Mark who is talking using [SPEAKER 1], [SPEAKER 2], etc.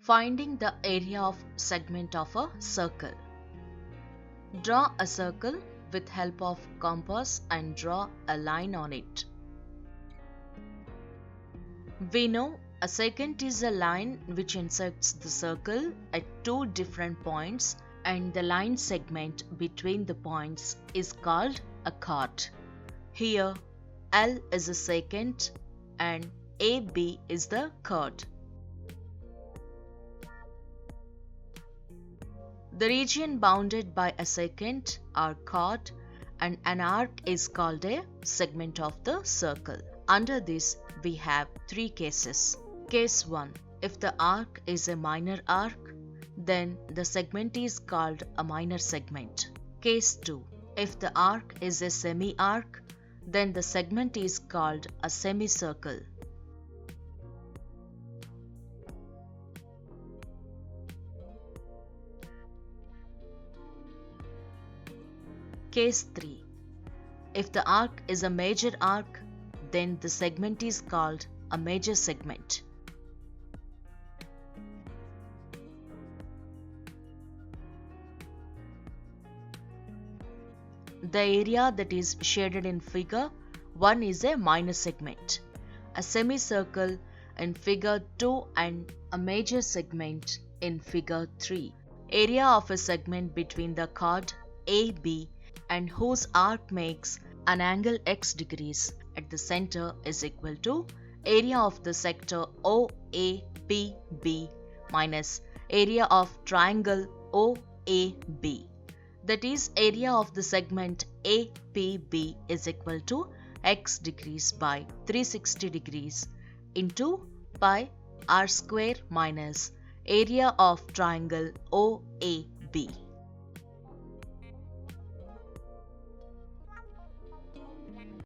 [SPEAKER 1] Finding the area of segment of a circle. Draw a circle with help of compass and draw a line on it. We know a segment is a line which intersects the circle at two different points, and the line segment between the points is called a chord. Here L is a secant and AB is the chord. The region bounded by a secant or chord and an arc is called a segment of the circle. Under this, we have three cases. Case 1. If the arc is a minor arc, then the segment is called a minor segment. Case 2. If the arc is a semi-arc, then the segment is called a semicircle. Case 3. If the arc is a major arc, then the segment is called a major segment. The area that is shaded in figure 1 is a minor segment, a semicircle in figure 2 and a major segment in figure 3. Area of a segment between the chord AB and whose arc makes an angle x degrees at the center is equal to area of the sector OAPB minus area of triangle OAB. That is, area of the segment APB is equal to x degrees by 360 degrees into pi r square minus area of triangle OAB.